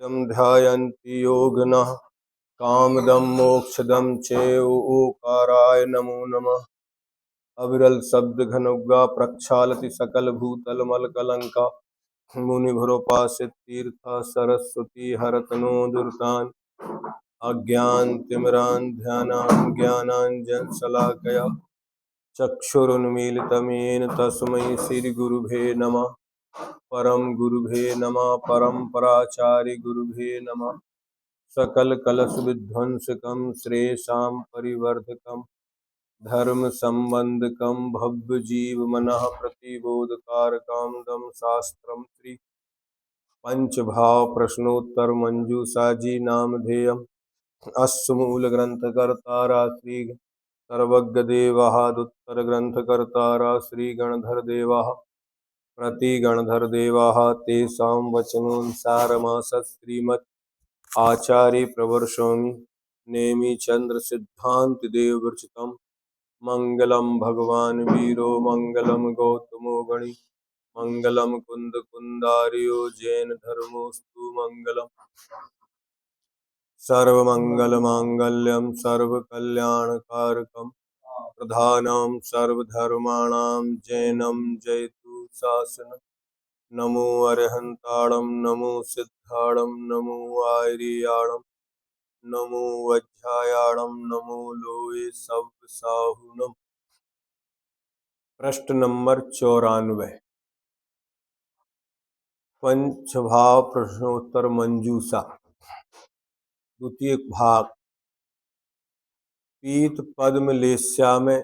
नित्यं ध्यायन्ति योगिनः कामदं मोक्षदं चेओकाराय नमो नमः। अविरल शब्द घनुग्गा प्रक्षालति सकल भूतल मल कलंका मुनिभरोपासित तीर्थ सरस्वती हरतनो दुर्तान अज्ञानतिमिरान् ज्ञानाञ्जन शलाकया चक्षुरुन्मीलितं येन तस्मै श्रीगुरुभे नमः। परम गुरुभे नमः। परम्पराचार्य गुरुभे नमः। सकल कलश विध्वंसकं श्रेषां परिवर्धकं धर्म संबंधकं भव्य जीव मनः प्रतिबोधकारकं दम शास्त्रम श्री पंचभाव प्रश्नोत्तर मंजूषा जी नामधेयम् अस्य मूल ग्रंथकर्तारा श्री सर्वज्ञ देवाः दुत्तर ग्रंथकर्तारा श्री गणधर देवाः प्रतिगणधर देवाः तेषां वचनोऽनुसारमासत् श्रीमत् आचार्य प्रवर्षोमि नेमि चंद्र सिद्धांत देव विरचितम् मंगलम भगवान वीरो मंगलम गौतमो गणि मंगलम कुंद कुंदारियो जैन धर्मोस्तु मंगलम सर्वमंगल मांगल्यम सर्वकल्याणकारकम प्रधानम सर्वधर्माणां जैनम जयतु शासन। नमो अरहंताणं नमो सिद्धाणं नमो आर्याणं नमो वज्रायाणं नमो लोये सब साहुनम। प्रश्न नंबर 94 पंचभाव प्रश्नोत्तर मंजूषा द्वितीय भाग। पीत पद्म लेस्या में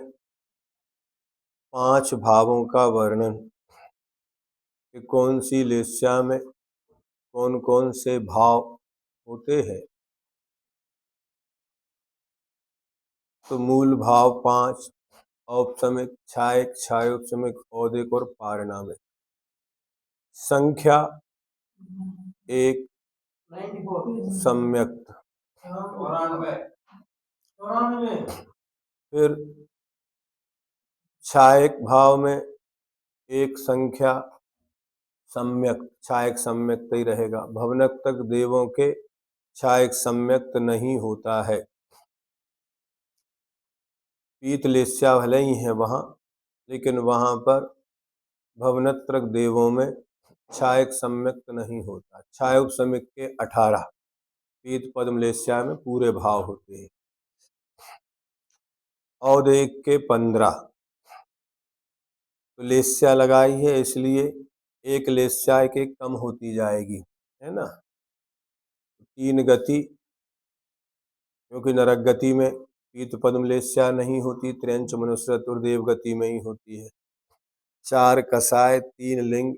5 भावों का वर्णन कि कौन सी लेस्या में कौन कौन से भाव होते हैं। तो मूल भाव 5 औपसमिक छायक छायोपसमिक औदिक और पारिणामिक। संख्या 1 सम्यक्त। फिर छायक भाव में 1 संख्या सम्यक्त, छायक सम्यक्त ही रहेगा। भवनक्तक देवों के छायक सम्यक्त नहीं होता है। पीतलेस्या भले ही है वहाँ, लेकिन वहाँ पर भवनत्रक देवों में छायक सम्यक्त नहीं होता। छायोपसमिक के 18, पीत पद्मलेस्या में पूरे भाव होते हैं। औदेक के 15। तो लेस्या लगाई है इसलिए एक लेस्या एक एक कम होती जाएगी, है ना। 3 गति, क्योंकि नरक गति में पीत पद्मलेस्या नहीं होती, त्र्यंच मनुष्य चतुर्देव गति में ही होती है। 4 कसाय, 3 लिंग,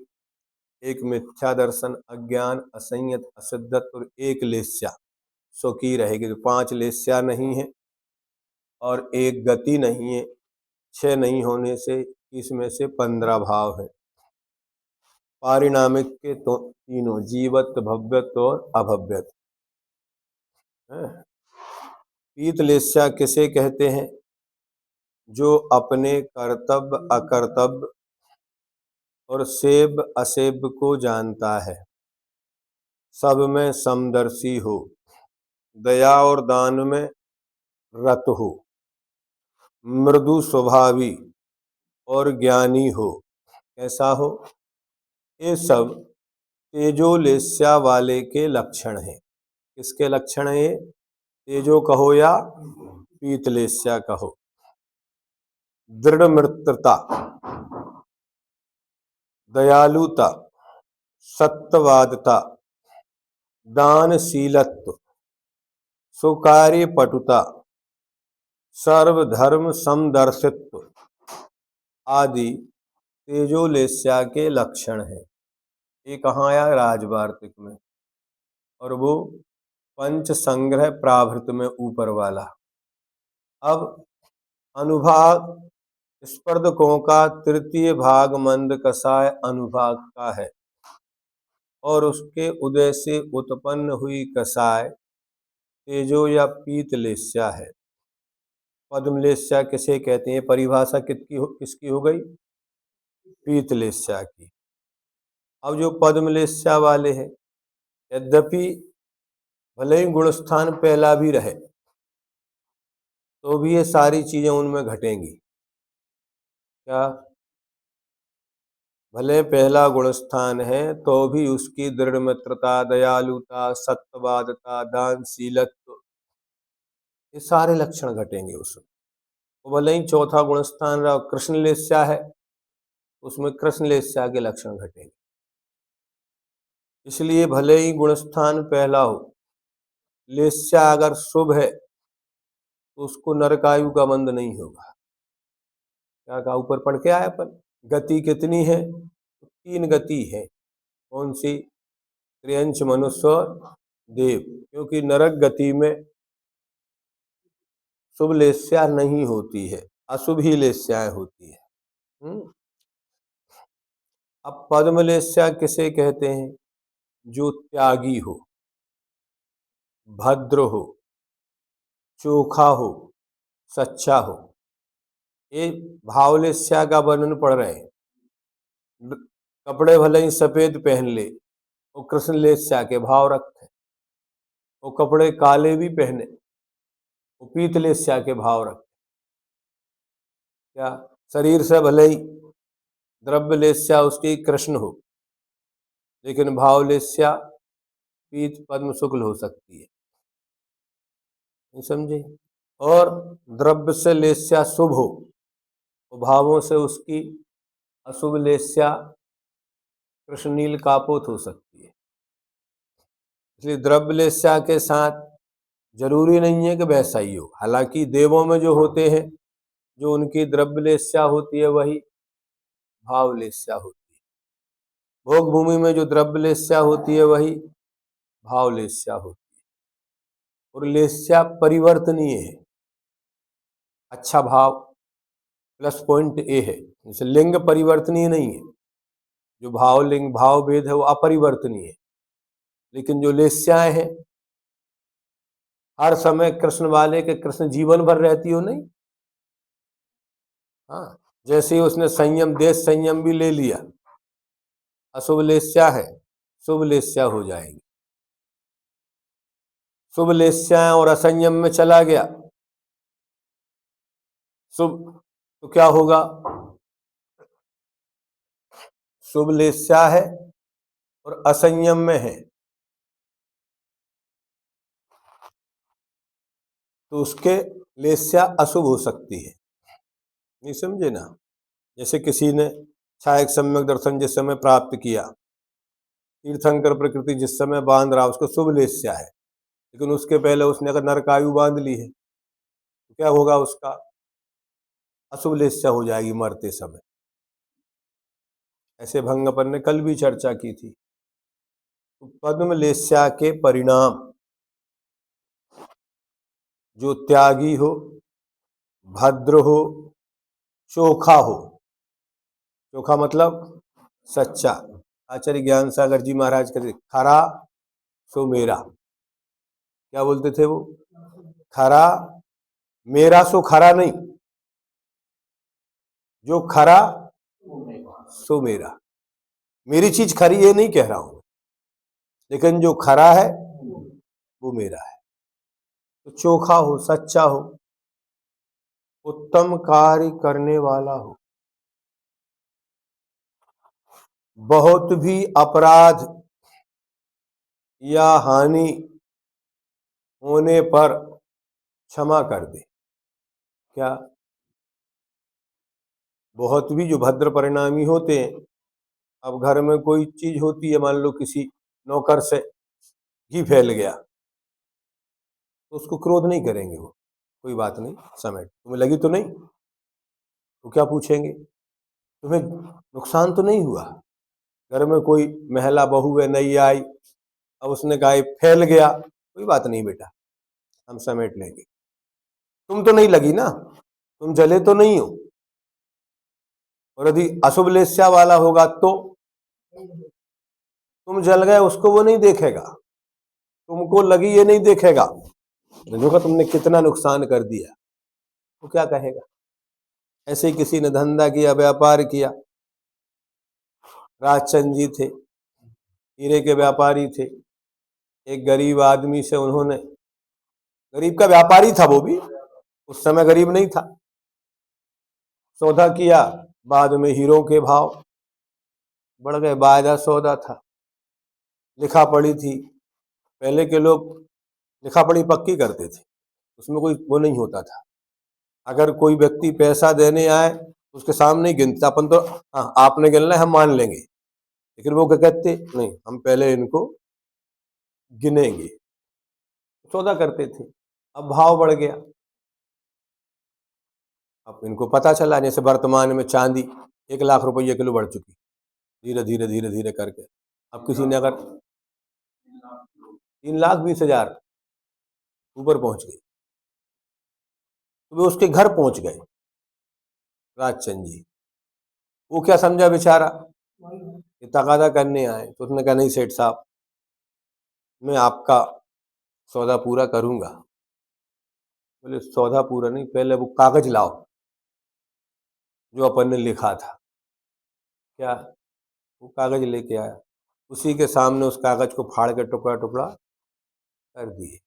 1 मिथ्या दर्शन, अज्ञान, असंयत, असिद्धत और 1 लेस्या स्वकीय रहेगी। तो 5 लेस्या नहीं है और 1 गति नहीं है। 6 नहीं होने से इसमें से 15 भाव है। पारिणामिक के तो तीनों जीवत, भव्यत और अभव्यत है। पीतलेस्या किसे कहते हैं? जो अपने कर्तव्य अकर्तव्य और सेब असेब को जानता है, सब में समदर्शी हो, दया और दान में रत हो, मृदु स्वभावी और ज्ञानी हो। कैसा हो? ये सब तेजोलेस्या वाले के लक्षण हैं। किसके लक्षण है ये? तेजो कहो या पीतलेस्या कहो। दृढ़ मित्रता, दयालुता, सत्यवादता, दानशीलत्व, सुकार्य पटुता, सर्वधर्म समदर्शित्व आदि तेजोलेस्या के लक्षण हैं। ये कहाँ आया? राजवार्तिक में। और वो पंच संग्रह प्राभृत में ऊपर वाला। अब अनुभाग स्पर्धकों का तृतीय भाग मंद कसाय अनुभाग का है और उसके उदय से उत्पन्न हुई कसाय तेजो या पीतलेस्या है। पद्मलेस्या किसे कहते हैं? परिभाषा किसकी हो गई? पीतलेस्या की। अब जो पद्मलेस्या वाले हैं, यद्यपि भले ही गुण स्थान पहला भी रहे तो भी ये सारी चीजें उनमें घटेंगी। क्या? भले पहला गुण स्थान है तो भी उसकी दृढ़ मित्रता, दयालुता, सत्यवादता, दानशीलत्व, ये सारे लक्षण घटेंगे उसमें। तो भले ही चौथा गुण स्थान रहा कृष्ण लेस्या है, उसमें कृष्ण लेस्या के लक्षण घटेंगे। इसलिए भले ही गुण स्थान पहला हो, लेस्या अगर शुभ है तो उसको नरकायु का बंध नहीं होगा। क्या कहा? ऊपर पढ़ के आए अपन। गति कितनी है? 3 गति है। कौन सी? त्रियंच, मनुष्य और देव। क्योंकि नरक गति में शुभ लेस्या नहीं होती है, अशुभ ही लेस्याएं होती है। अब पद्म लेस्या किसे कहते हैं? जो त्यागी हो, भद्र हो, चोखा हो, सच्चा हो। ये भावलेस्या का वर्णन पढ़ रहे हैं। कपड़े भले ही सफेद पहन ले, वो कृष्ण लेस्या के भाव रखे। वो कपड़े काले भी पहने, वो पीत लेस्या के भाव रखे। क्या? शरीर से भले ही द्रव्य लेस्या उसकी कृष्ण हो, लेकिन भाव लेस्या पीत पद्म शुक्ल हो सकती है। नहीं समझे? और द्रव्य से लेस्या शुभ हो, तो भावों से उसकी अशुभ लेस्या कृष्ण नील कापोत हो सकती है। इसलिए द्रव्य लेस्या के साथ जरूरी नहीं है कि वैसा ही हो। हालांकि देवों में जो होते हैं, जो उनकी द्रव्य लेस्या होती है वही भाव लेस्या होती है। भोग भूमि में जो द्रव्य लेस्या होती है वही भाव लेस्या होती है। और लेस्या परिवर्तनीय है। अच्छा भाव प्लस पॉइंट ए है। जैसे लिंग परिवर्तनीय नहीं है, जो भाव लिंग भाव भेद है वो अपरिवर्तनीय है। लेकिन जो लेस्याएं हैं हर समय कृष्ण वाले के कृष्ण जीवन भर रहती हो नहीं। हाँ, जैसे ही उसने संयम, देश संयम भी ले लिया, अशुभ लेस्या है, शुभ लेस्या हो जाएगी। शुभ लेस्या और असंयम में चला गया शुभ, तो क्या होगा? शुभ लेस्या है और असंयम में है तो उसके लेस्या अशुभ हो सकती है। नहीं समझे ना? जैसे किसी ने छायक सम्यक दर्शन जिस समय प्राप्त किया, तीर्थंकर प्रकृति जिस समय बांध रहा, उसको शुभ लेस्या है। लेकिन उसके पहले उसने अगर नरकायु बांध ली है तो क्या होगा? उसका अशुभ लेस्या हो जाएगी मरते समय। ऐसे भंग अपन ने कल भी चर्चा की थी। तो पद्म लेस्या के परिणाम जो त्यागी हो, भद्र हो, चोखा हो। चोखा मतलब सच्चा। आचार्य ज्ञान सागर जी महाराज कहते खरा सो मेरा। क्या बोलते थे वो? खरा मेरा सो खरा नहीं, जो खरा सो मेरा। मेरी चीज खरी ये नहीं कह रहा हूं, लेकिन जो खरा है वो मेरा है। तो चोखा हो, सच्चा हो, उत्तम कार्य करने वाला हो, बहुत भी अपराध या हानि होने पर क्षमा कर दे। क्या? बहुत भी जो भद्र परिणामी होते हैं, अब घर में कोई चीज होती है, मान लो किसी नौकर से घी फैल गया तो उसको क्रोध नहीं करेंगे वो, कोई बात नहीं समेट, तुम्हें लगी तो नहीं, तो क्या पूछेंगे? तुम्हें नुकसान तो नहीं हुआ? घर में कोई महिला बहू है, नई आई, अब उसने कहा "ये फैल गया", कोई बात नहीं बेटा, हम समेट लेंगे। तुम तो नहीं लगी ना, तुम जले तो नहीं हो। और यदि अशुभ लेस्या वाला होगा तो तुम जल गए उसको वो नहीं देखेगा, तुमको लगी ये नहीं देखेगा, देखो तुमने कितना नुकसान कर दिया, तो क्या कहेगा? ऐसे ही किसी ने धंधा किया, व्यापार किया, राजचंद जी थे, हीरे के व्यापारी थे, एक गरीब आदमी से उन्होंने, गरीब का व्यापारी था वो भी, उस समय गरीब नहीं था, सौदा किया, बाद में हीरो के भाव बढ़ गए, वायदा सौदा था, लिखा पढ़ी थी, पहले के लोग लिखा पढ़ी पक्की करते थे, उसमें कोई वो नहीं होता था। अगर कोई व्यक्ति पैसा देने आए उसके सामने ही गिनता, अपन तो हाँ आपने गिनना है हम मान लेंगे, लेकिन वो क्या कहते, नहीं हम पहले इनको गिनेंगे, सौदा करते थे। अब भाव बढ़ गया, अब इनको पता चला, जैसे वर्तमान में चांदी 1 लाख रुपये किलो बढ़ चुकी, धीरे धीरे धीरे धीरे करके अब किसी ने अगर 3,20,000 ऊपर पहुंच गई, तो वे उसके घर पहुंच गए राजचंद जी। वो क्या समझा बेचारा, ये तगादा करने आए, तो उसने कहा नहीं सेठ साहब, मैं आपका सौदा पूरा करूंगा। बोले सौदा पूरा नहीं, पहले वो कागज लाओ जो अपन ने लिखा था। क्या, वो कागज लेके आया, उसी के सामने उस कागज को फाड़ के टुकड़ा टुकड़ा कर दिए।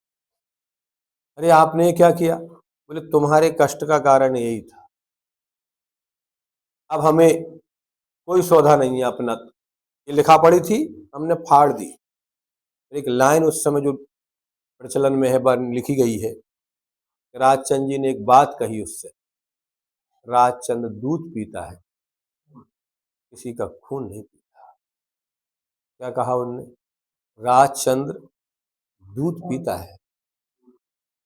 अरे आपने क्या किया? बोले तुम्हारे कष्ट का कारण यही था, अब हमें कोई सौदा नहीं है अपना, ये लिखा पड़ी थी हमने फाड़ दी। एक लाइन उस समय जो प्रचलन में है, लिखी गई है, राजचंद जी ने एक बात कही उससे, राजचंद दूध पीता है, किसी का खून नहीं पीता। क्या कहा उनने? राजचंद्र दूध पीता है,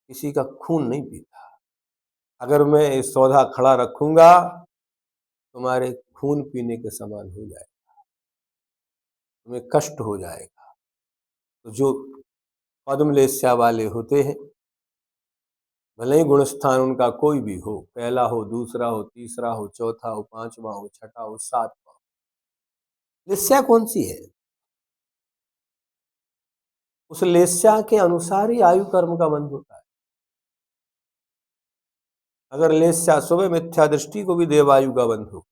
किसी का खून नहीं पीता। अगर मैं ये सौदा खड़ा रखूंगा, तुम्हारे खून पीने के समान हो जाएगा, तुम्हें कष्ट हो जाएगा। तो जो पद्मलेस्या वाले होते हैं, भले ही गुणस्थान उनका कोई भी हो, पहला हो, दूसरा हो, तीसरा हो, चौथा हो, पांचवा हो, छठा हो, सातवां हो, लेस्या कौन सी है? उस लेस्या के अनुसार ही आयु कर्म का बंध होता है। अगर लेस्या सुबह मिथ्या दृष्टि को भी देवायु का बंध हो,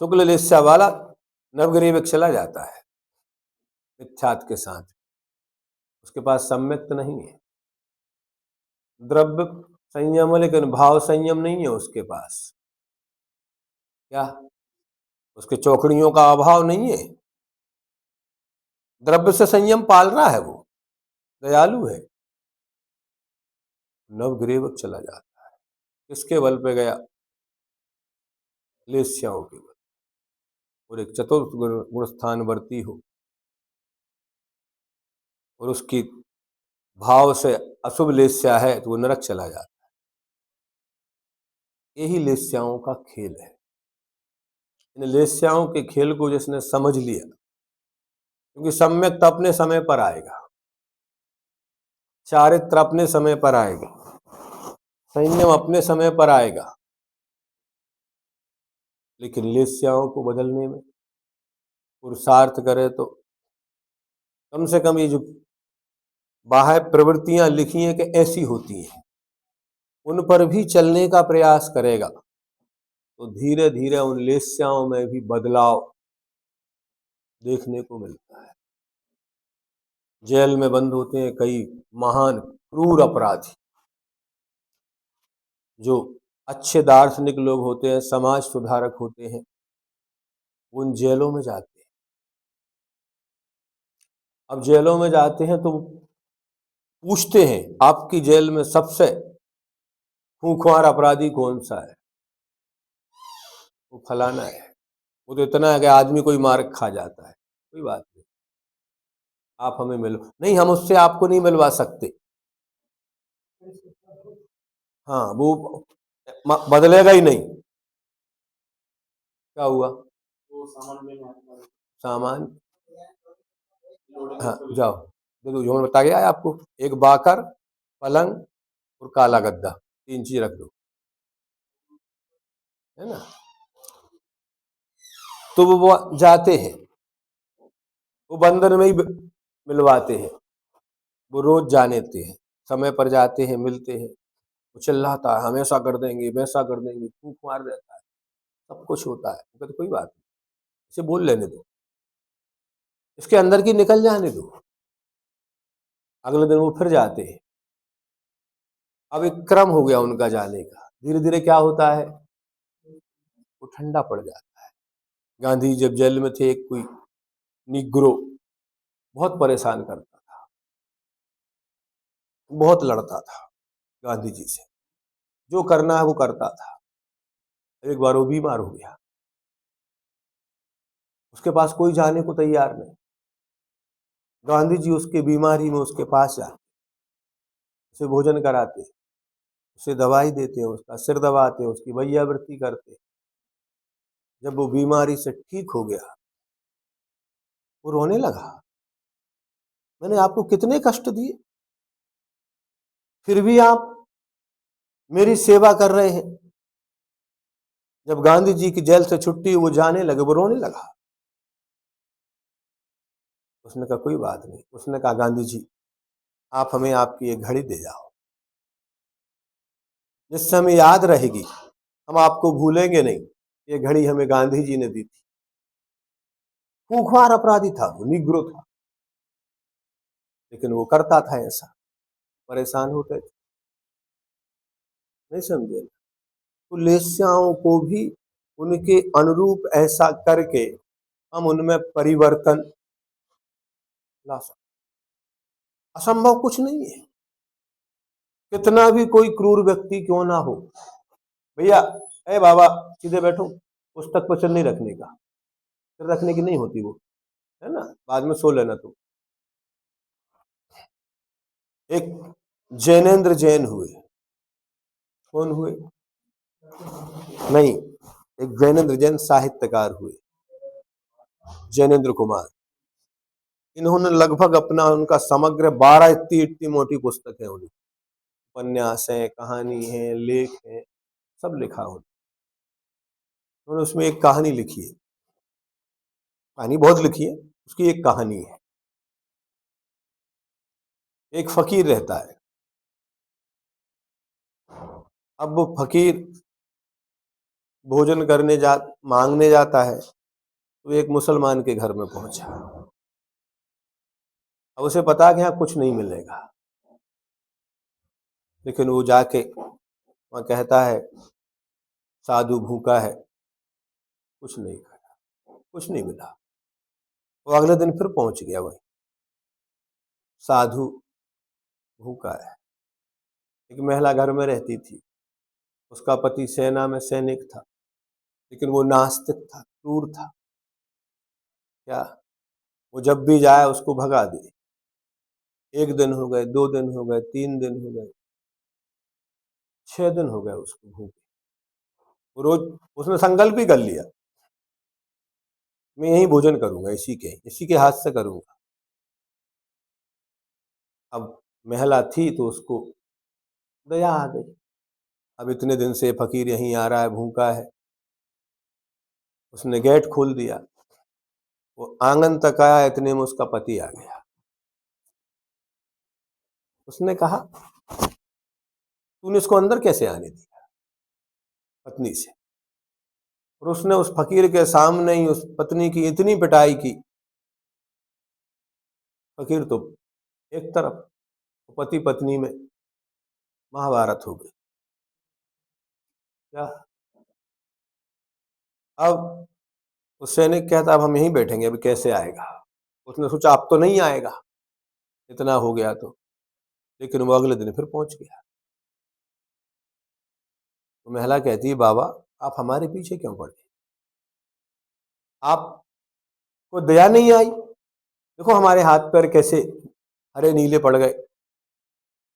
शुक्ल लेस्या वाला नवग्रीव चला जाता है मिथ्यात के साथ, उसके पास सम्यक्त नहीं है, द्रव्य संयम है लेकिन भाव संयम नहीं है उसके पास। क्या, उसके चौकड़ियों का अभाव नहीं है, द्रव्य से संयम पाल रहा है, वो दयालु है, नवग्रीव चला जाता है। किसके बल पे गया? लेस्याओं के बल। और एक चतुर्थ गुण स्थान वर्ती हो और उसकी भाव से अशुभ लेस्या है, तो वो नरक चला जाता है। यही लेस्याओं का खेल है। इन लेस्याओं के खेल को जिसने समझ लिया, क्योंकि सम्यक अपने समय पर आएगा, चारित्र अपने समय पर आएगा, संयम अपने समय पर आएगा, लेकिन लेस्याओं को बदलने में पुरुषार्थ करे तो कम से कम ये जो बाह्य प्रवृत्तियां लिखी हैं कि ऐसी होती हैं, उन पर भी चलने का प्रयास करेगा, तो धीरे धीरे उन लेस्याओं में भी बदलाव देखने को मिलता है। जेल में बंद होते हैं कई महान क्रूर अपराधी, जो अच्छे दार्शनिक लोग होते हैं, समाज सुधारक होते हैं, उन जेलों में जाते हैं। अब जेलों में जाते हैं तो पूछते हैं आपकी जेल में सबसे खूंखार अपराधी कौन सा है? वो फलाना है। वो तो इतना है कि आदमी कोई मार खा जाता है। कोई बात नहीं, आप हमें मिलो। नहीं, हम उससे आपको नहीं मिलवा सकते। हाँ, वो बदलेगा ही नहीं। क्या हुआ? सामान, हाँ जाओ, देखो जो बता गया है आपको, एक बाकर, पलंग और काला गद्दा, 3 चीज रख दो, है ना? तो वो जाते हैं, वो बंधन में ही मिलवाते हैं, वो रोज जानेते हैं, समय पर जाते हैं, मिलते हैं, वो चिल्लाता है हमेशा कर देंगे, वैसा कर देंगे, फूंक मार देता है, सब कुछ होता है। तो कोई बात नहीं, इसे बोल लेने दो। इसके अंदर की निकल जाने दो। अगले दिन वो फिर जाते हैं। अब एक क्रम हो गया उनका जाने का। धीरे धीरे क्या होता है, वो ठंडा पड़ जाता है। गांधी जब जेल में थे, एक कोई निग्रो बहुत परेशान करता था, बहुत लड़ता था गांधी जी से, जो करना है वो करता था। एक बार वो बीमार हो गया, उसके पास कोई जाने को तैयार नहीं। गांधी जी उसके बीमारी में उसके पास जाते, उसे भोजन कराते, उसे दवाई देते, उसका सिर दबाते, उसकी वैयावृत्ति करते। जब वो बीमारी से ठीक हो गया, वो रोने लगा। मैंने आपको कितने कष्ट दिए, फिर भी आप मेरी सेवा कर रहे हैं। जब गांधी जी की जेल से छुट्टी वो जाने लगे, वो रोने लगा। उसने कहा कोई बात नहीं। उसने कहा गांधी जी, आप हमें आपकी एक घड़ी दे जाओ, जिससे हमें याद रहेगी, हम आपको भूलेंगे नहीं। ये घड़ी हमें गांधी जी ने दी थी। खूंखार अपराधी था, वो निग्रो था, लेकिन वो करता था ऐसा। परेशान होते थे, नहीं समझे। तो लेस्याओं को भी उनके अनुरूप ऐसा करके हम उनमें परिवर्तन ला सकते। असंभव कुछ नहीं है, कितना भी कोई क्रूर व्यक्ति क्यों ना हो। भैया, ए बाबा, सीधे बैठो, पुस्तक पर सिर नहीं रखने का। सिर रखने की नहीं होती वो, है ना, बाद में सो लेना तुम। एक जैनेन्द्र जैन हुए। कौन हुए? नहीं, एक जैनेन्द्र जैन साहित्यकार हुए, जैनेन्द्र कुमार। इन्होंने लगभग अपना उनका समग्र 12 इतनी इतनी मोटी पुस्तक है उनकी, उपन्यास है, कहानी है, लेख है, सब लिखा उन्होंने। उसमें एक कहानी लिखी है, कहानी बहुत लिखी है, उसकी एक कहानी है। एक फकीर रहता है। अब वो फकीर भोजन करने मांगने जाता है, तो एक मुसलमान के घर में पहुंचा। अब उसे पता है कि यहाँ कुछ नहीं मिलेगा, लेकिन वो जाके वहां कहता है साधु भूखा है, कुछ नहीं खाया, कुछ नहीं मिला। वो अगले दिन फिर पहुंच गया वहीं, साधु भूखा है। एक महिला घर में रहती थी, उसका पति सेना में सैनिक था, लेकिन वो नास्तिक था, क्रूर था। क्या, वो जब भी जाए उसको भगा दे। एक दिन हो गए, 2 दिन हो गए, 3 दिन हो गए, 6 दिन हो गए उसको भूखे। वो रोज, उसने संकल्प ही कर लिया, मैं यही भोजन करूंगा, इसी के हाथ से करूंगा। अब महिला थी तो उसको दया आ गई। अब इतने दिन से फकीर यहीं आ रहा है, भूखा है। उसने गेट खोल दिया, वो आंगन तक आया, इतने में उसका पति आ गया। उसने कहा तूने इसको अंदर कैसे आने दिया, पत्नी से। और उसने उस फकीर के सामने ही उस पत्नी की इतनी पिटाई की, फकीर तो एक तरफ, पति पत्नी में महाभारत हो गई। क्या, अब उस सैनिक कहता अब हम यहीं बैठेंगे, अभी कैसे आएगा। उसने सोचा अब तो नहीं आएगा, इतना हो गया तो। लेकिन वो अगले दिन फिर पहुंच गया। तो महिला कहती है बाबा, आप हमारे पीछे क्यों पड़े, आपको दया नहीं आई। देखो हमारे हाथ पैर कैसे हरे नीले पड़ गए,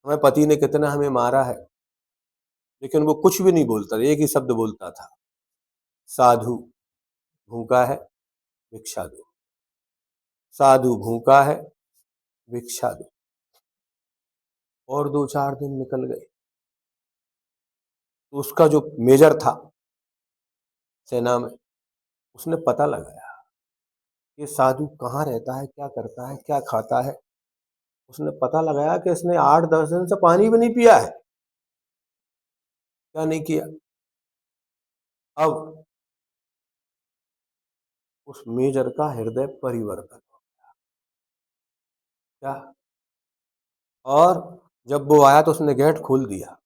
हमारे पति ने कितना हमें मारा है, लेकिन वो कुछ भी नहीं बोलता, एक ही शब्द बोलता था, साधु भूखा है, भिक्षा दो। साधु भूखा है, भिक्षा दो। और 2-4 दिन निकल गए, तो उसका जो मेजर था सेना में, उसने पता लगाया ये साधु कहाँ रहता है, क्या करता है, क्या खाता है। उसने पता लगाया कि इसने 8-10 दिन से पानी भी नहीं पिया है। क्या नहीं किया, अब उस मेजर का हृदय परिवर्तन। क्या? और जब वो आया तो उसने गेट खोल दिया,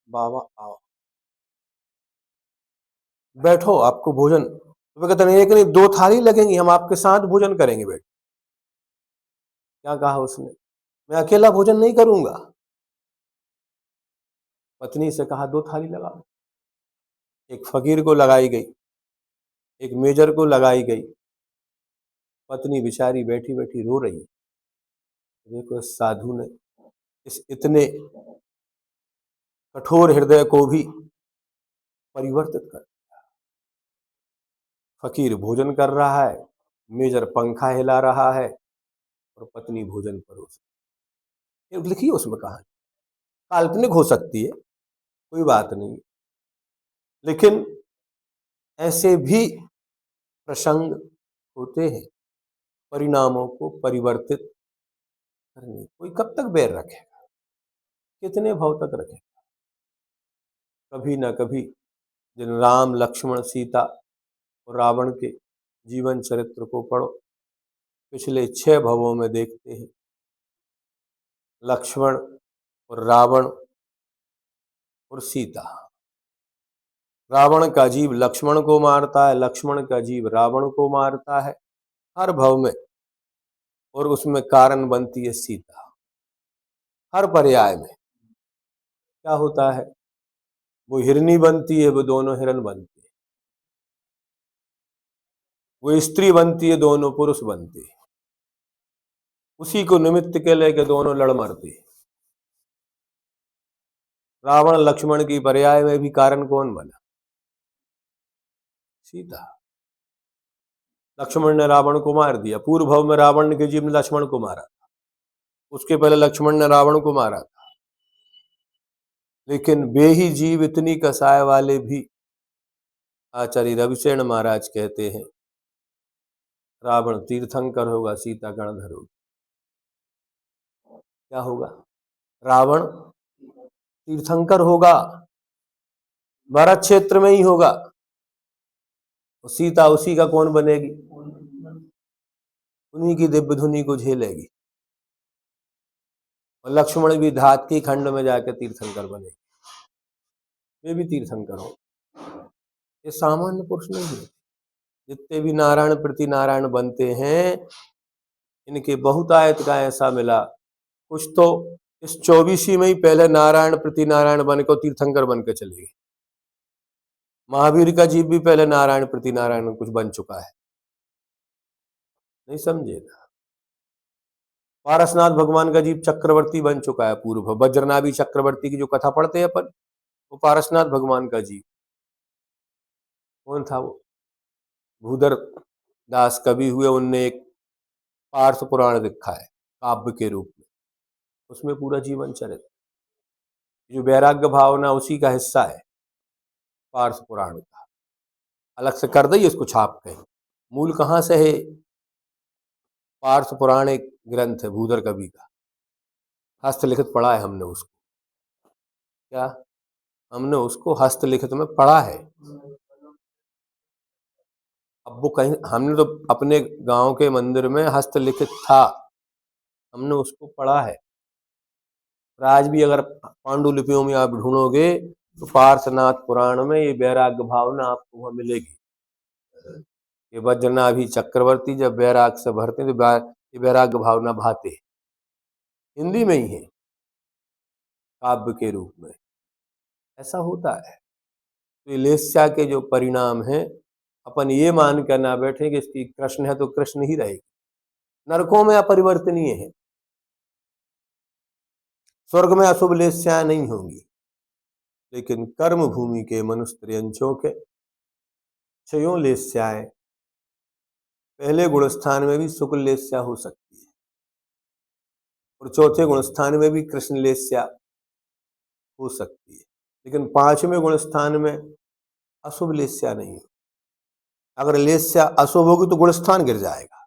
बाबा आओ बैठो, आपको भोजन। तो वो कहते नहीं, एक नहीं 2 थाली लगेंगी, हम आपके साथ भोजन करेंगे। बैठ क्या कहा उसने, मैं अकेला भोजन नहीं करूंगा। पत्नी से कहा 2 थाली लगाओ। एक फकीर को लगाई गई, एक मेजर को लगाई गई। पत्नी बेचारी बैठी बैठी रो रही। देखो इस साधु ने इस इतने कठोर हृदय को भी परिवर्तित कर। फकीर भोजन कर रहा है, मेजर पंखा हिला रहा है, और पत्नी भोजन परोस। ये लिखी है उसमें कहानी, काल्पनिक हो सकती है, कोई बात नहीं, लेकिन ऐसे भी प्रसंग होते हैं परिणामों को परिवर्तित करने। कोई कब तक बैर रखेगा, कितने भाव तक रखेगा। कभी ना कभी जिन राम लक्ष्मण सीता और रावण के जीवन चरित्र को पढ़ो, पिछले 6 भवों में देखते हैं लक्ष्मण और रावण और सीता। रावण का जीव लक्ष्मण को मारता है, लक्ष्मण का जीव रावण को मारता है, हर भव में। और उसमें कारण बनती है सीता। हर पर्याय में क्या होता है, वो हिरनी बनती है, वो दोनों हिरन बनते हैं। वो स्त्री बनती है, दोनों पुरुष बनते हैं। उसी को निमित्त के लेके दोनों लड़ मरते हैं। रावण लक्ष्मण की पर्याय में भी कारण कौन बना, सीता। लक्ष्मण ने रावण को मार दिया, पूर्व भव में रावण के जीव ने लक्ष्मण को मारा, उसके पहले लक्ष्मण ने रावण को मारा था। लेकिन वे ही जीव इतनी कसाय वाले भी, आचार्य रविशेण महाराज कहते हैं, रावण तीर्थंकर होगा, सीता गणधर होगी। क्या होगा, रावण तीर्थंकर होगा, भरत क्षेत्र में ही होगा, और सीता उसी का कौन बनेगी, उन्हीं की दिव्य धुनी को झेलेगी। और लक्ष्मण भी धात की खंड में जाकर तीर्थंकर बनेगी, वे भी तीर्थंकर हो। ये सामान्य पुरुष नहीं है। जितने भी नारायण प्रति नारायण बनते हैं, इनके बहुतायत का ऐसा मिला। कुछ तो इस 24वीं में ही पहले नारायण प्रति नारायण बन को तीर्थंकर बन के चले गए। महावीर का जीव भी पहले नारायण प्रति नारायण कुछ बन चुका है, नहीं समझे ना। पारसनाथ भगवान का जीव चक्रवर्ती बन चुका है पूर्व। वज्रनाभि चक्रवर्ती की जो कथा पढ़ते हैं अपन, वो पारसनाथ भगवान का जीव। कौन था वो, भूधर दास कवि हुए, उनने एक पार्थ पुराण लिखा है काव्य के रूप में, उसमें पूरा जीवन चरित्र, जो वैराग्य भावना उसी का हिस्सा है पार्थ पुराण का। अलग से कर दी इसको छाप के, मूल कहाँ से है, पार्थ पुराण एक ग्रंथ है भूधर कवि का, हस्तलिखित पढ़ा है हमने उसको। क्या, हमने उसको हस्तलिखित में पढ़ा है। अब वो कहीं, हमने तो अपने गांव के मंदिर में हस्तलिखित था, हमने उसको पढ़ा है। आज भी अगर पांडुलिपियों में आप ढूंढोगे तो पार्श्वनाथ पुराण में ये वैराग्य भावना आपको वहां मिलेगी। ये वज्रनाभि चक्रवर्ती जब वैराग से भरते हैं तो ये वैराग्य भावना भाते, हिंदी में ही है काव्य के रूप में, ऐसा होता है। तो ये लेस्या के जो परिणाम है, अपन ये मान कर ना बैठे कि इसकी कृष्ण है तो कृष्ण ही रहेगी। नरकों में अपरिवर्तनीय है, स्वर्ग में अशुभ लेस्याएं नहीं होंगी, लेकिन कर्म भूमि के मनुष्य त्रियंचों के क्षयों लेस्याएं, पहले गुण स्थान में भी शुक्ल लेस्या हो सकती है, और चौथे गुण स्थान में भी कृष्ण लेस्या हो सकती है, लेकिन 5वें गुण स्थान में अशुभ लेस्या नहीं हो। अगर लेस्या अशुभ होगी तो गुण स्थान गिर जाएगा।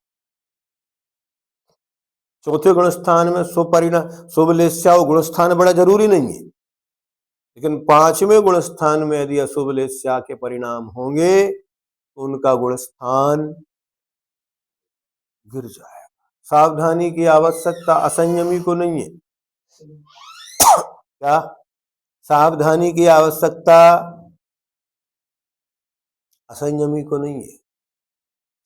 चौथे गुण स्थान में शुभ लेस्या हो, गुण स्थान बड़ा जरूरी नहीं है, लेकिन 5वें गुण स्थान में यदि अशुभ लेस्या के परिणाम होंगे तो उनका गुण स्थान गिर जाएगा, सावधानी की आवश्यकता असंयमी को नहीं है। क्या? सावधानी की आवश्यकता असंयमी को नहीं है।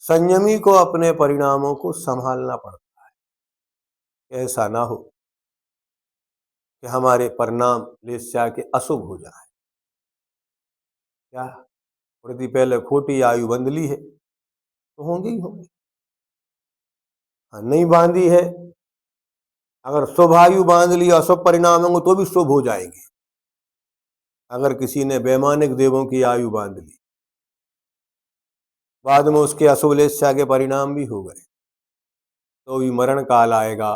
संयमी को अपने परिणामों को संभालना पड़ता है, ऐसा ना हो कि हमारे परिणाम ले से आके अशुभ हो जाए। क्या? प्रति पहले खोटी आयु बंध ली है तो होंगे ही होंगे। हाँ, नहीं बांधी है, अगर शुभ आयु बांध ली अशुभ परिणाम होंगे तो भी शुभ हो जाएंगे। अगर किसी ने वैमानिक देवों की आयु बांध ली, बाद में उसके अशुभ लेस्या के परिणाम भी हो गए, तो भी मरण काल आएगा,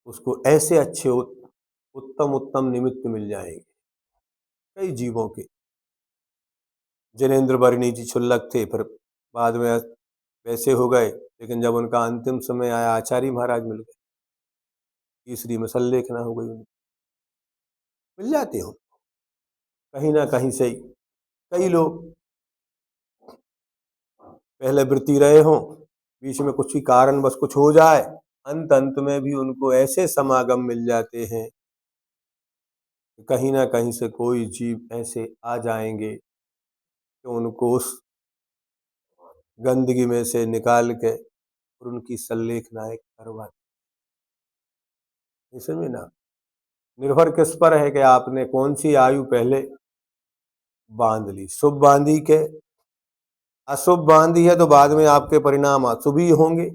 उसको ऐसे अच्छे उत्तम उत्तम निमित्त मिल जाएंगे। कई जीवों के जनेन्द्र वर्णी जी क्षुल्लक थे, फिर बाद में वैसे हो गए, लेकिन जब उनका अंतिम समय आया आचार्य महाराज मिल गए, तीसरी में सल्लेखना हो गई, मिल जाते हो कहीं ना कहीं से ही। कई लोग पहले वृत्ति रहे हों, बीच में कुछ ही कारण बस कुछ हो जाए, अंत अंत में भी उनको ऐसे समागम मिल जाते हैं, कहीं ना कहीं से कोई जीव ऐसे आ जाएंगे कि उनको उस गंदगी में से निकाल के और उनकी सल्लेखनाएं करवा। इसमें ना निर्भर किस पर है कि आपने कौन सी आयु पहले बांध ली। शुभ बांधी के अशुभ बांधी है तो बाद में आपके परिणाम अशुभ ही होंगे,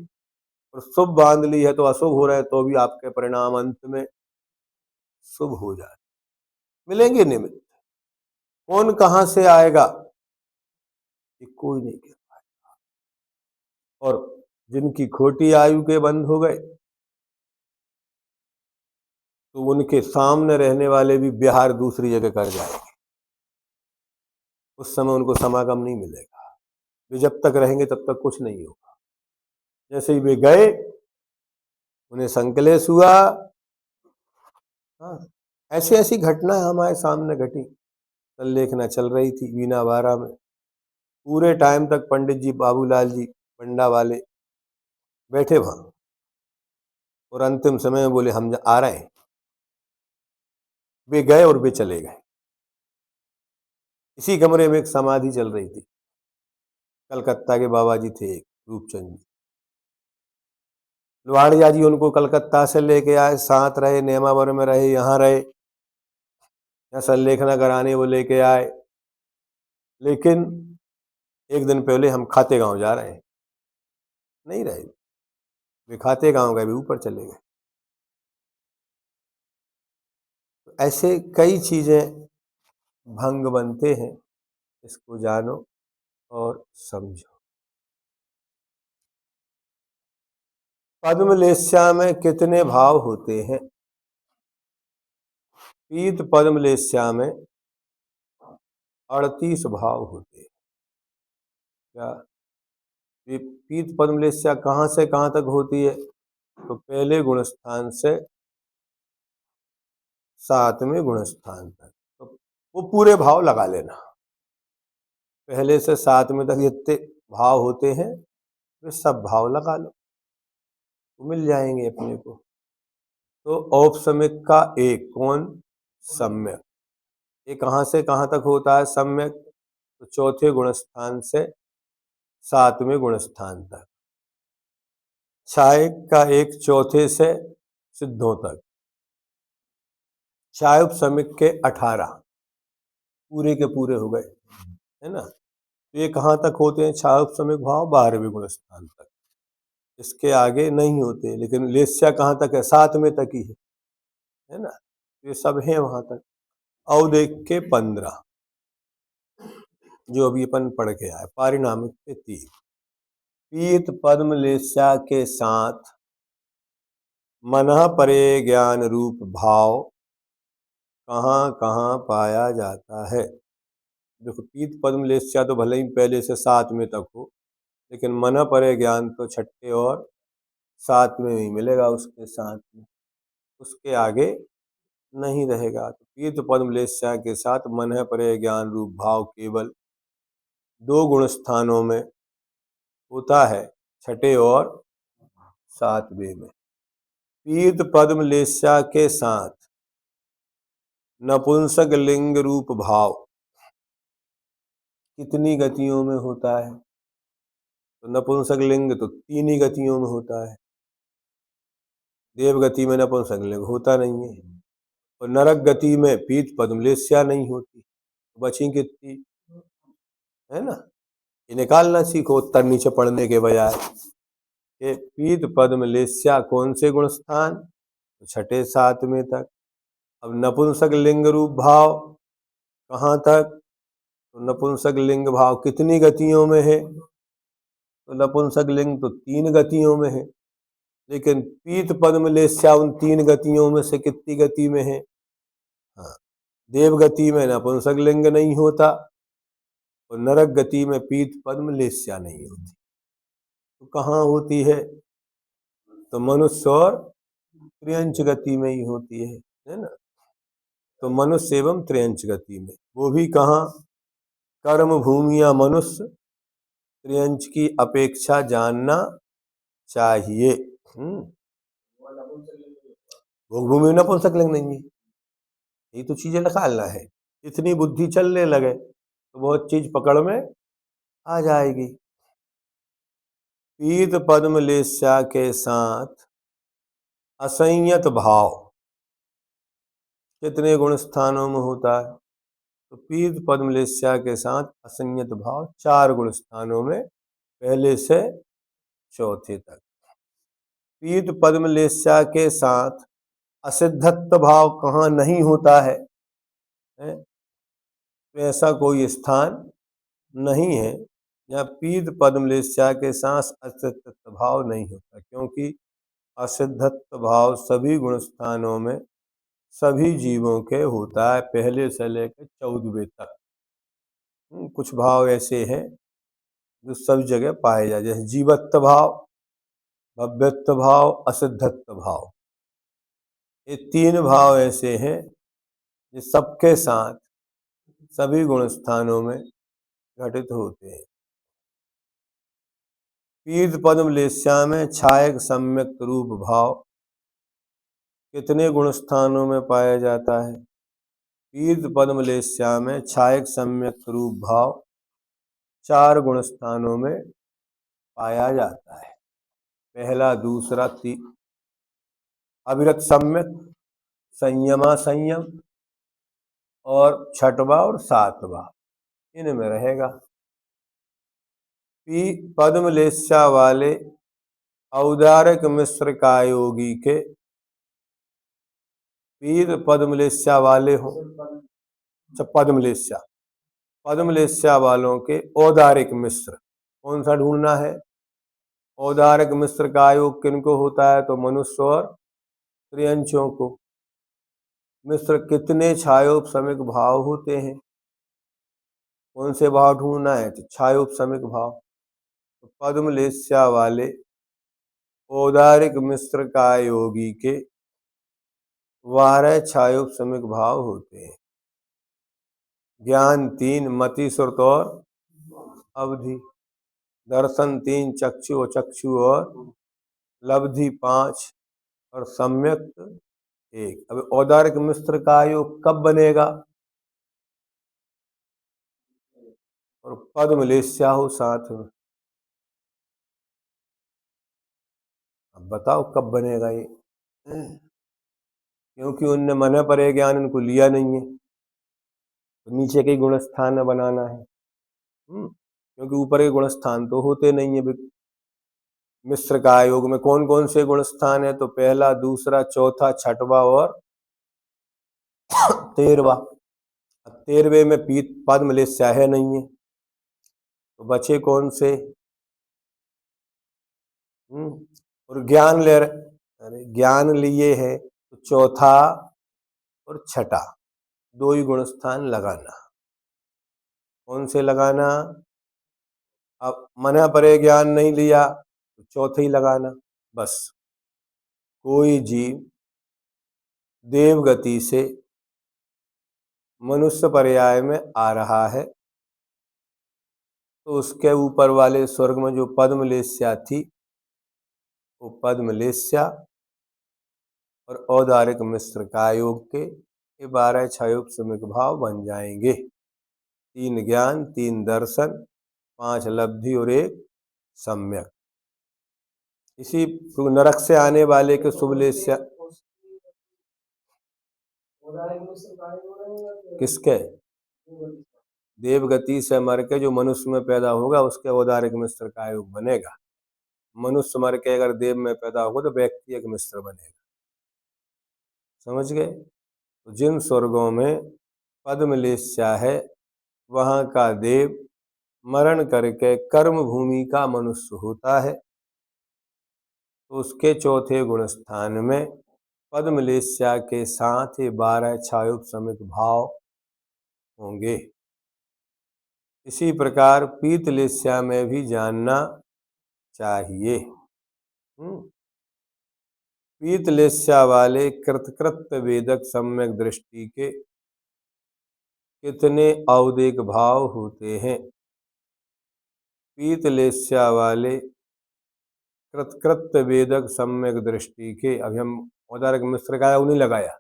और शुभ बांध ली है तो अशुभ हो रहे हैं तो भी आपके परिणाम अंत में शुभ हो जाए। मिलेंगे निमित्त, कौन कहां से आएगा ये कोई नहीं कह पाएगा। और जिनकी खोटी आयु के बंद हो गए तो उनके सामने रहने वाले भी बिहार दूसरी जगह कर जाएंगे, उस समय उनको समागम नहीं मिलेगा। वे जब तक रहेंगे तब तक कुछ नहीं होगा। जैसे ही वे गए उन्हें संकलेश हुआ। हाँ, ऐसी ऐसी घटना हमारे सामने घटी। सल्लेखना चल रही थी वीणा बारा में, पूरे टाइम तक पंडित जी बाबूलाल जी पंडा वाले बैठे वहां, और अंतिम समय में बोले हम आ रहे हैं। वे गए और वे चले गए। इसी कमरे में एक समाधि चल रही थी, कलकत्ता के बाबा जी थे एक, रूपचंद जी। लोहाड़िया जी उनको कलकत्ता से लेके आए, साथ रहे, नेमावर में रहे, यहाँ रहे, यहाँ सल्लेखना कराने वो लेके आए। लेकिन एक दिन पहले हम खाते गांव जा रहे हैं, नहीं रहे। वे खाते गांव गए, वे ऊपर चले गए। तो ऐसे कई चीजें भंग बनते हैं, इसको जानो और समझो। पद्म लेस्या में कितने भाव होते हैं? पीत पद्म लेस्या में 38 भाव होते हैं। क्या? ये पीत पद्म लेस्या कहाँ से कहाँ तक होती है? तो पहले गुण स्थान से 7वें गुण स्थान तक, तो वो पूरे भाव लगा लेना। पहले से 7वें तक जितने भाव होते हैं वे सब भाव लगा लो, तो मिल जाएंगे अपने को। तो औपसमिक का एक कौन? सम्यक। ये कहाँ से कहाँ तक होता है सम्यक? तो चौथे गुण स्थान से 7वें गुण स्थान तक। क्षायक का एक चौथे से सिद्धों तक। क्षायोपसमिक के 18 पूरे के पूरे हो गए, है ना। तो ये कहाँ तक होते हैं क्षायोपसमिक भाव? 12वें गुण स्थान तक, इसके आगे नहीं होते। लेकिन लेस्या कहाँ तक है? 7वें तक ही है ना। ये सब है वहां तक। औदेक के 15 जो अभी अपन पढ़ के आए, पारिणामिक के 3। पीत पद्म लेस्या के साथ मनः परे ज्ञान रूप भाव कहाँ कहाँ पाया जाता है? देखो, पीत पद्म लेस्या तो भले ही पहले से 7वें तक हो, लेकिन मनः परे ज्ञान तो छठे और 7वें ही मिलेगा उसके साथ में, उसके आगे नहीं रहेगा। तो पीत पद्म लेस्या के साथ मनः परे ज्ञान रूप भाव केवल 2 गुण स्थानों में होता है, छठे और 7वें में पीत पद्म लेस्या के साथ नपुंसक लिंग रूप भाव कितनी गतियों में होता है? तो नपुंसक लिंग तो 3 ही गतियों में होता है। देव गति में नपुंसक लिंग होता नहीं है, और नरक गति में पीत पद्म लेस्या नहीं होती। बची कितनी, है ना? ये निकालना सीखो उत्तर नीचे पढ़ने के बजाय। कि पीत पद्म लेस्या कौन से गुण स्थान? तो 6ठे 7वें तक। अब नपुंसक लिंग रूप भाव कहाँ तक? तो नपुंसक लिंग भाव कितनी गतियों में है? तो नपुंसक लिंग तो 3 गतियों में है, लेकिन पीत पद्म लेस्या उन 3 गतियों में से कितनी गति में है? हाँ, देव गति में नपुंसक लिंग नहीं होता, और नरक गति में पीत पद्म लेस्या नहीं होती। तो कहाँ होती है? तो मनुष्य और त्रियंच गति में ही होती है ना? तो मनुष्य एवं त्रियंच गति में, वो भी कहाँ? कर्म भूमिया मनुष्य त्रियंच की अपेक्षा जानना चाहिए। भोग भूमि में नपुंसक लिंग नहीं है, यही तो चीजें निकालना है। इतनी बुद्धि चलने लगे तो बहुत चीज पकड़ में आ जाएगी। पीत पद्म लेस्या के साथ असंयत भाव कितने गुण स्थानों में होता है? तो पीत पद्म लेस्या के साथ असंयत भाव 4 गुण स्थानों में, पहले से चौथे तक। पीत पद्म लेस्या के साथ असिद्धत्व भाव कहाँ नहीं होता है? तो ऐसा कोई स्थान नहीं है जहाँ पीत पद्म लेस्या के साथ असिद्धत्व भाव नहीं होता, क्योंकि असिद्धत्व भाव सभी गुण स्थानों में सभी जीवों के होता है, पहले से लेकर 14वें तक। कुछ भाव ऐसे हैं जो सब जगह पाए जाए, जैसे जीवत्व भाव, भव्यत्व भाव, असिद्धत्व भाव। ये 3 भाव ऐसे हैं जो सबके साथ सभी गुण स्थानों में घटित होते हैं। पीत पद्म लेस्या में छायक सम्यक रूप भाव कितने गुण स्थानों में पाया जाता है? पीत पद्म लेस्या में छायक सम्यक रूप भाव 4 गुण स्थानों में पाया जाता है। पहला, दूसरा, अविरत सम्यक, संयमा संयम, और 6वां और 7वां इनमें रहेगा। पद्म लेस्या वाले औदारिक मिश्र का योगी के पीत पद्म लेस्या वाले हो, पद्म लेस्या वालों के औदारिक मिश्र कौन सा ढूंढना है? औदारिक मिश्र का योग किनको होता है? तो मनुष्य और त्रियंचों को। मिश्र कितने छायोपशमिक भाव होते हैं? कौन से भाव ढूंढना है? तो छायोपशमिक भाव। तो पद्म लेस्या वाले औदारिक मिश्र का योगी के 12 छायोपशमिक भाव होते हैं। ज्ञान 3, मति, श्रुत और अवधि। दर्शन 3, चक्षु, चक्षु और लब्धि 5, और सम्यक 1। अब औदारिक मिश्र का योग कब बनेगा? और पद्म लेस्या हो साथ में। अब बताओ कब बनेगा ये? क्योंकि उनने मन पर ज्ञान इनको लिया नहीं है, तो नीचे के गुण स्थान में बनाना है। क्योंकि ऊपर के गुण स्थान तो होते नहीं है। मिश्र का योग में कौन कौन से गुण स्थान है? तो पहला, दूसरा, चौथा, 6वां और 13वां। 13वें में पीत पद्म लेस्या है नहीं है, तो बचे कौन से? और ज्ञान ले रहे, अरे ज्ञान लिए है तो चौथा और 6ठा 2 ही गुण स्थान लगाना। कौन से लगाना? अब मना परे ज्ञान नहीं लिया तो चौथे ही लगाना। बस कोई जीव देव गति से मनुष्य पर्याय में आ रहा है तो उसके ऊपर वाले स्वर्ग में जो पद्म लेस्या थी वो पद्मलेस्या और औदारिक मिश्र का योग के ये 12 क्षयोग समिक भाव बन जाएंगे। 3 ज्ञान, 3 दर्शन, 5 लब्धि और 1 सम्यक। इसी नरक से आने वाले के शुभलेस्या किसके देवगति से मर के जो मनुष्य में पैदा होगा उसके औदारिक मिश्र का योग बनेगा। मनुष्य मर के अगर देव में पैदा होगा तो व्यक्ति एक मिश्र बनेगा। समझ गए? तो जिन स्वर्गों में पद्मलेस्या है वहां का देव मरण करके कर्म भूमि का मनुष्य होता है, तो उसके चौथे गुण स्थान में पद्मलेस्या के साथ ही 12 क्षायुप समित भाव होंगे। इसी प्रकार पीतलेस्या में भी जानना चाहिए। पीतलेस्या वाले कृतकृत्य वेदक सम्यक दृष्टि के कितने औदिक भाव होते हैं? पीतलेस्या वाले कृतकृत्य वेदक सम्यक दृष्टि के, अभी हम औदारिक मिश्र का योग नहीं लगाया,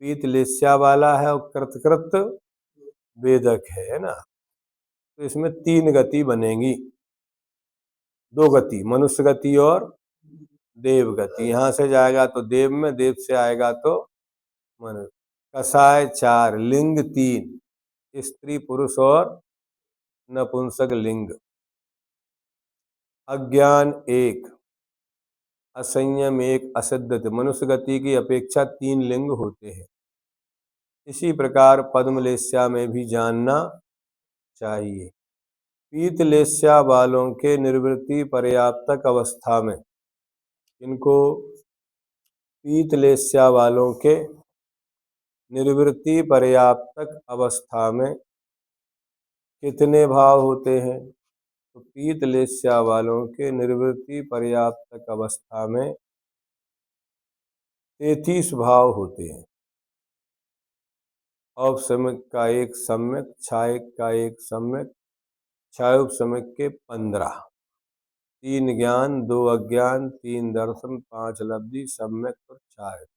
पीतलेस्या वाला है और कृतकृत्य वेदक है ना, तो इसमें 3 गति बनेगी। 2 गति मनुष्य गति और देव गति। यहाँ से जाएगा तो देव में, देव से आएगा तो मनुष्य। कसाय 4, लिंग 3, स्त्री पुरुष और नपुंसक लिंग। अज्ञान 1, असंयम 1, असिद्धत। मनुष्य गति की अपेक्षा 3 लिंग होते हैं। इसी प्रकार पद्मलेस्या में भी जानना चाहिए। पीतलेस्या वालों के निर्वृत्ति पर्याप्तक अवस्था में, इनको पीतलेस्या वालों के निर्वृत्ति पर्याप्तक अवस्था में कितने भाव होते हैं? तो पीतलेस्या वालों के निर्वृत्ति पर्याप्तक अवस्था में 33 भाव होते हैं। औपसमिक का 1 सम्यक, क्षायक का 1 सम्यक, क्षायोपसमिक के 15, 3 ज्ञान, 2 अज्ञान, 3 दर्शन, 5 लब्धि, सम्यक और क्षायक।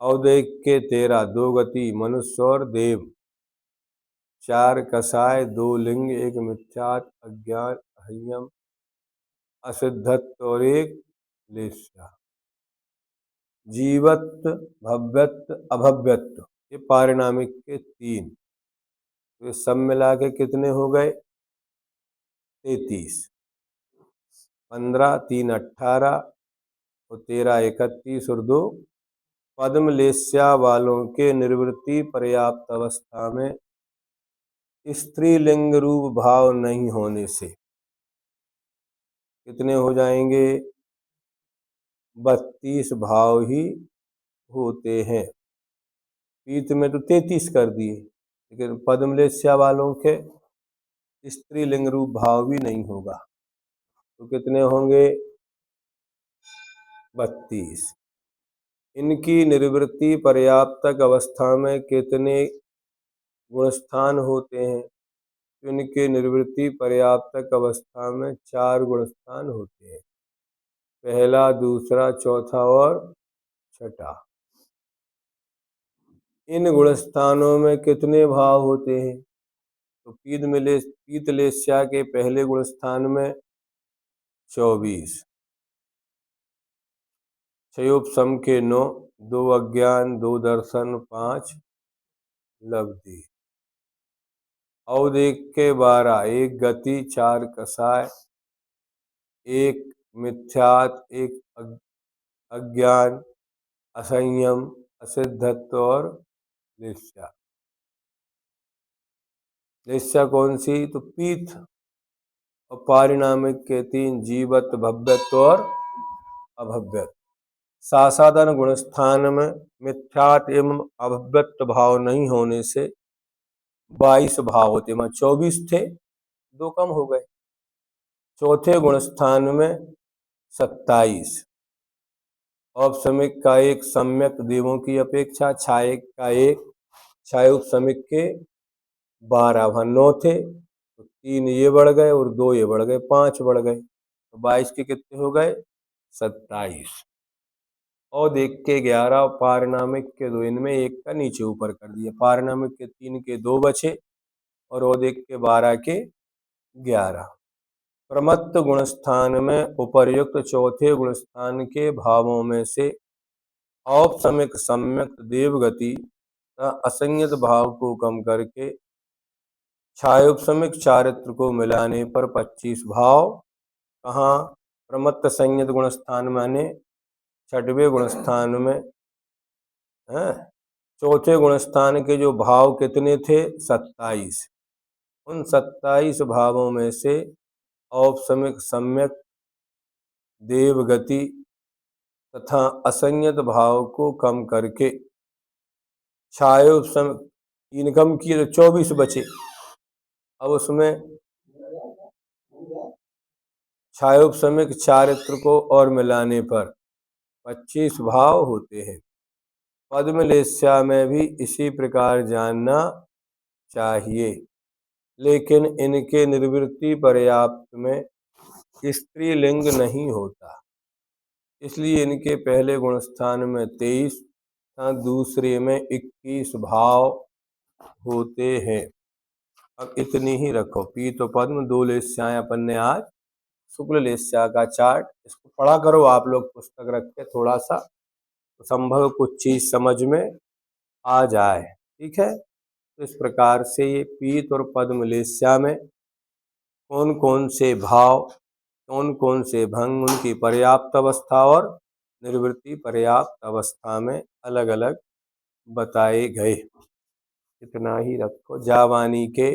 औदैक के 13, 2 गति मनुष्य और देव, 4 कसाय, 2 लिंग, 1 मिथ्यात, अज्ञान, अहंयम, असिद्धत्व और 1 लेस्या। जीवत्व, भव्यत्व, अभव्यत्व, ये पारिणामिक के 3, तो सब मिला के कितने हो गए? 33। 15, 3 18 और 13 31 और 2 पद्मलेस्या वालों के निर्वृत्ति पर्याप्त अवस्था में स्त्रीलिंग रूप भाव नहीं होने से कितने हो जाएंगे? 32 भाव ही होते हैं। पीत में तो 33 कर दिए, लेकिन पद्मलेस्या वालों के स्त्रीलिंग रूप भाव भी नहीं होगा, तो कितने होंगे? 32। इनकी निर्वृत्ति पर्याप्तक अवस्था में कितने गुणस्थान होते हैं? इनके निर्वृत्ति पर्याप्तक अवस्था में 4 गुणस्थान होते हैं, पहला, दूसरा, चौथा और छठा। इन गुणस्थानों में कितने भाव होते हैं? तो पीतलेस्या के पहले गुणस्थान में 24, क्षयोपसम के 9, 2 अज्ञान, 2 दर्शन, 5 लब्धि। औदिक के 12, 1 गति, 4 कसाय, 1 मिथ्यात, 1 अज्ञान, असंयम, असिद्धत्व और लेस्या। लेस्या कौन सी? तो पीत। और पारिणामिक के 3, जीवत्व, भव्यत्व और अभव्यत्व। सासाधन गुणस्थान में मिथ्यात एवं अभव्यत्व भाव नहीं होने से 22 भाव होते, मैं 24 थे, 2 कम हो गए। चौथे गुणस्थान में 27, औपसमिक का 1 सम्यक देवों की अपेक्षा, छायक का 1, क्षायोपसमिक के 12, वहां 9 थे, तो 3 ये बढ़ गए और 2 ये बढ़ गए, 5 बढ़ गए, तो 22 के कितने हो गए? 27। और देख के 11, पारिणामिक के 2, इनमें एक का नीचे ऊपर कर दिया, पारिणामिक के 3 के 2 बचे और वो देख के 12 के 11। प्रमत्त गुणस्थान में उपर्युक्त चौथे गुणस्थान के भावों में से औपसमिक, सम्यक, देवगति तथा असंयत भाव को कम करके छायोपसमिक चारित्र को मिलाने पर 25 भाव कहाँ? प्रमत्त संयत गुणस्थान माने छठवें गुणस्थान में है। चौथे गुणस्थान के जो भाव कितने थे? 27। उन 27 भावों में से औपसमिक, सम्यक, देवगति तथा असंयत भाव को कम करके छायोपसमिक 3 कम किए तो 24 बचे। अब उसमें छायोपसमिक चारित्र को और मिलाने पर 25 भाव होते हैं। पद्मलेस्या में भी इसी प्रकार जानना चाहिए, लेकिन इनके निर्वृत्ति पर्याप्त में स्त्रीलिंग नहीं होता, इसलिए इनके पहले गुणस्थान में 23 तथा दूसरे में 21 भाव होते हैं। अब इतनी ही रखो। पीत पद्म 2 लेस्याएं अपन ने आज शुक्ल लेस्या का चार्ट, इसको पढ़ा करो आप लोग पुस्तक रख के, थोड़ा सा संभव कुछ चीज समझ में आ जाए। ठीक है, तो इस प्रकार से ये पीत और पद्म लेस्या में कौन कौन से भाव, कौन कौन से भंग, उनकी पर्याप्त अवस्था और निर्वृत्ति पर्याप्त अवस्था में अलग अलग बताए गए। इतना ही रखो। जावानी के